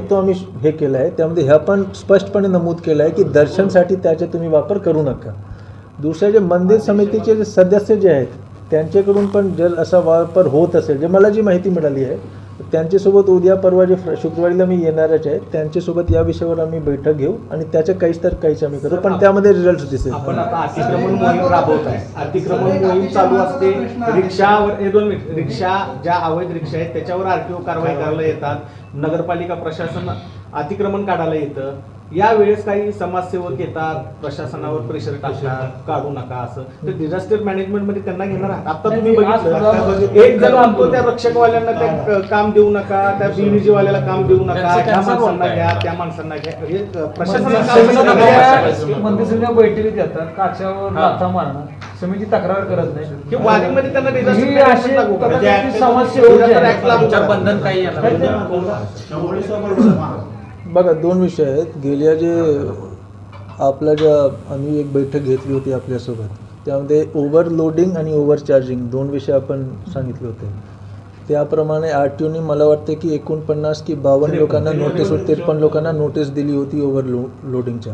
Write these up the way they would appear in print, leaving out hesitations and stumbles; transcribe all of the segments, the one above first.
तो आम्ही हे केला आहे, त्यामध्ये ह्या पण स्पष्टपणे नमूद केलं आहे की दर्शनसाठी त्याचा तुम्ही वापर करू नका. दुसरे जे मंदिर समितीचे जे सदस्य जे आहेत त्यांच्याकडून पण जर असा वापर होत असेल, जे मला जी माहिती मिळाली आहे, त्यांच्यासोबत उद्या परवा जे शुक्रवारीला मी येणारच आहे, त्यांच्यासोबत या विषयावर आम्ही बैठक घेऊ आणि त्याचं काहीच आम्ही करू, पण त्यामध्ये रिझल्ट दिसेल. आपण आता अतिक्रमण मोहीम राबवत आहे. अतिक्रमण मोहीम चालू असते. रिक्षावर 2 मिनिट, रिक्षा ज्या अवैध रिक्षा आहेत त्याच्यावर आरटीओ कारवाई करायला येतात. नगरपालिका प्रशासन अतिक्रमण काढायला येतं. यावेळेस काही समाजसेवक येतात, प्रशासनावर प्रेशर टाकतात, काढू नका असं. तर डिझास्टर मॅनेजमेंट मध्ये त्यांना घेणार आहात. आता तुम्ही बघितलं एक जण म्हणतो त्या रक्षकवाल्यांना त्या काम देऊ नका, त्या बीडीजी वाल्याला काम देऊ नका, त्या माणसांना घ्या, त्या माणसांना घ्या. हे प्रशासनाला मंदिर बैठकीत येतात, काच्यावर लाथा मारणार, समिती तक्रार करत नाही की वारीमध्ये त्यांना डिझास्टर बंधन काही बघा, 2 विषय आहेत. गेल्या जे आम्ही एक बैठक घेतली होती आपल्यासोबत, त्यामध्ये ओव्हरलोडिंग आणि ओव्हरचार्जिंग 2 विषय आपण सांगितले होते. त्याप्रमाणे आरटीओने मला वाटते की 49 की 52 लोकांना नोटीस, 53 लोकांना नोटीस दिली होती ओव्हरलोडिंगच्या.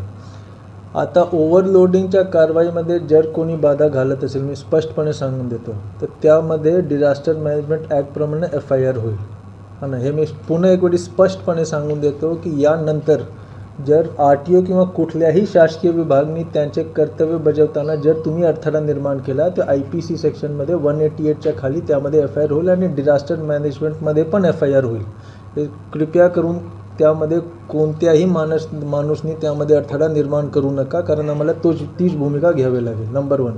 आता ओव्हरलोडिंगच्या कारवाईमध्ये जर कोणी बाधा घालत असेल, मी स्पष्टपणे सांगून देतो, तर त्यामध्ये डिझास्टर मॅनेजमेंट ॲक्टप्रमाणे FIR होईल. आणि हे मी पुन्हा एक वेळी स्पष्टपणे सांगून देतो की यानंतर जर आरटीओ किंवा कुठल्याही शासकीय विभागाने त्यांचे कर्तव्य बजावताना जर तुम्ही अडथळा निर्माण केला तर IPC सेक्शनमध्ये 188च्या खाली त्यामध्ये FIR होईल आणि डिझास्टर मॅनेजमेंटमध्ये पण FIR होईल. हे कृपया करून त्यामध्ये कोणत्याही माणूसनी त्यामध्ये अडथळा निर्माण करू नका, कारण आम्हाला तीच भूमिका घ्यावी लागेल. नंबर 1.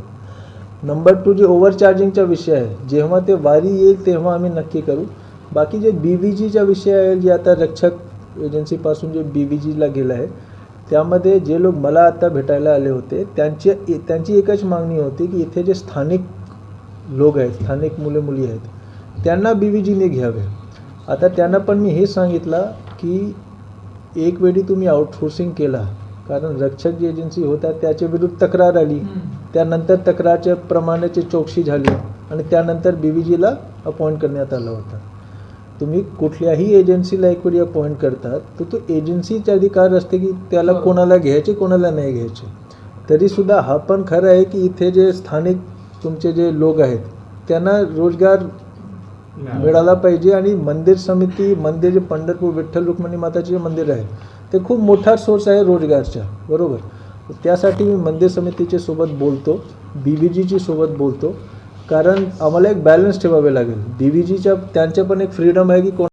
नंबर 2, जे ओव्हरचार्जिंगचा विषय आहे, जेव्हा ते वारी येईल तेव्हा आम्ही नक्की करू. बाकी जे BVGचा विषय आहे, जे आता रक्षक एजन्सीपासून जे BVGला गेलं आहे, त्यामध्ये जे लोक मला आता भेटायला आले होते त्यांची एकच मागणी होती की इथे जे स्थानिक लोक आहेत, स्थानिक मुले आहेत, त्यांना BVGने घ्यावे. आता त्यांना पण मी हे सांगितलं की एक वेळी तुम्ही आउटसोर्सिंग केला, कारण रक्षक जी एजन्सी होता त्याच्या विरुद्ध तक्रार आली, त्यानंतर तक्रारच्या प्रमाणाची चौकशी झाली आणि त्यानंतर BVGला अपॉइंट करण्यात आला होता. तुम्ही कुठल्याही एजन्सीला एक वेळी अपॉइंट करतात तर तो एजन्सीचा अधिकार असते की त्याला कोणाला घ्यायचे, कोणाला नाही घ्यायचे. तरीसुद्धा हा पण खरं आहे की इथे जे स्थानिक तुमचे जे लोक आहेत त्यांना रोजगार मिळाला पाहिजे. आणि मंदिर समिती, मंदिर जे पंढरपूर विठ्ठल रुक्मिणी माताचे मंदिर आहे ते खूप मोठा सोर्स आहे रोजगारचा, बरोबर. त्यासाठी मी मंदिर समितीच्या सोबत बोलतो, BVGची सोबत बोलतो, कारण आम्हाला एक बॅलन्स ठेवावे लागेल. BVGच्या त्यांच्या पण एक फ्रीडम आहे की